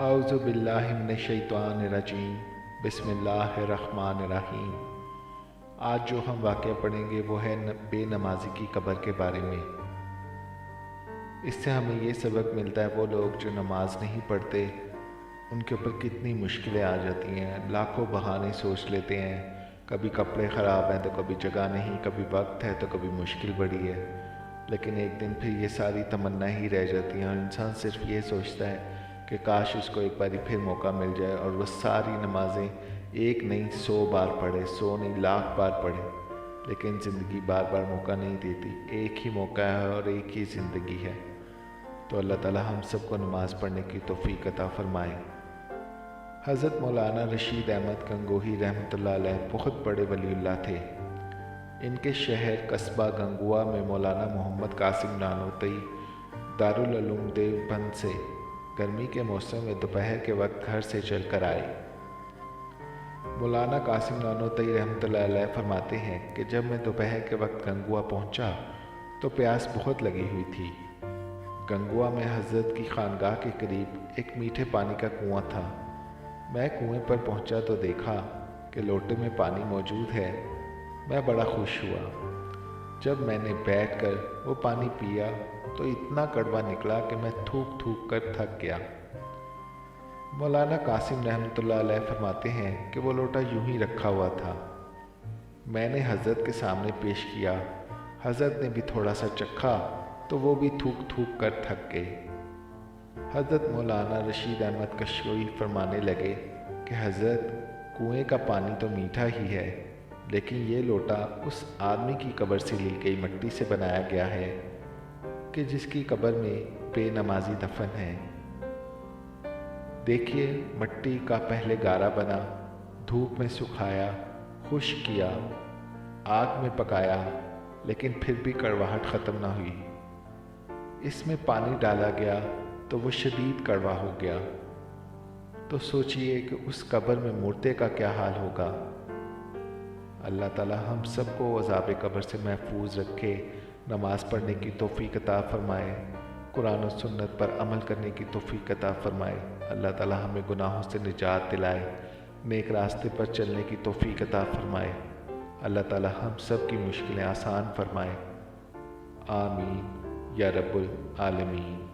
اعوذ باللہ من الشیطان الرجیم بسم اللہ الرحمن الرحیم۔ آج جو ہم واقعہ پڑھیں گے وہ ہے بے نمازی کی قبر کے بارے میں۔ اس سے ہمیں یہ سبق ملتا ہے وہ لوگ جو نماز نہیں پڑھتے ان کے اوپر کتنی مشکلیں آ جاتی ہیں، لاکھوں بہانے سوچ لیتے ہیں، کبھی کپڑے خراب ہیں تو کبھی جگہ نہیں، کبھی وقت ہے تو کبھی مشکل بڑی ہے، لیکن ایک دن پھر یہ ساری تمنا ہی رہ جاتی ہیں اور انسان صرف یہ سوچتا ہے کہ کاش اس کو ایک باری پھر موقع مل جائے اور وہ ساری نمازیں ایک نہیں 100 بار پڑھے، 100 نہیں لاکھ بار پڑھے، لیکن زندگی بار بار موقع نہیں دیتی، ایک ہی موقع ہے اور ایک ہی زندگی ہے۔ تو اللہ تعالی ہم سب کو نماز پڑھنے کی توفیق عطا فرمائے۔ حضرت مولانا رشید احمد گنگوہی رحمۃ اللہ علیہ بہت بڑے ولی اللہ تھے۔ ان کے شہر قصبہ گنگوا میں مولانا محمد قاسم نانوتئی دارالعلوم دیوبند سے گرمی کے موسم میں دوپہر کے وقت گھر سے چل کر آئے۔ مولانا قاسم نانوتئی رحمۃ اللہ علیہ فرماتے ہیں کہ جب میں دوپہر کے وقت گنگوا پہنچا تو پیاس بہت لگی ہوئی تھی۔ گنگوا میں حضرت کی خانگاہ کے قریب ایک میٹھے پانی کا کنواں تھا۔ میں کنویں پر پہنچا تو دیکھا کہ لوٹے میں پانی موجود ہے۔ میں بڑا خوش ہوا۔ جب میں نے بیٹھ کر وہ پانی پیا تو اتنا کڑوا نکلا کہ میں تھوک تھوک کر تھک گیا۔ مولانا قاسم رحمۃ اللہ علیہ فرماتے ہیں کہ وہ لوٹا یوں ہی رکھا ہوا تھا۔ میں نے حضرت کے سامنے پیش کیا، حضرت نے بھی تھوڑا سا چکھا تو وہ بھی تھوک تھوک کر تھک گئے۔ حضرت مولانا رشید احمد کشکوئی فرمانے لگے کہ حضرت کنویں کا پانی تو میٹھا ہی ہے، لیکن یہ لوٹا اس آدمی کی قبر سے لی گئی مٹی سے بنایا گیا ہے کہ جس کی قبر میں بے نمازی دفن ہے۔ دیکھیے، مٹی کا پہلے گارا بنا، دھوپ میں سکھایا، خشک کیا، آگ میں پکایا، لیکن پھر بھی کڑواہٹ ختم نہ ہوئی۔ اس میں پانی ڈالا گیا تو وہ شدید کڑوا ہو گیا۔ تو سوچئے کہ اس قبر میں مردے کا کیا حال ہوگا۔ اللہ تعالی ہم سب کو عذاب قبر سے محفوظ رکھے، نماز پڑھنے کی توفیق عطا فرمائے، قرآن و سنت پر عمل کرنے کی توفیق عطا فرمائے۔ اللہ تعالی ہمیں گناہوں سے نجات دلائے، نیک راستے پر چلنے کی توفیق عطا فرمائے۔ اللہ تعالی ہم سب کی مشکلیں آسان فرمائے۔ آمین یا رب العالمین۔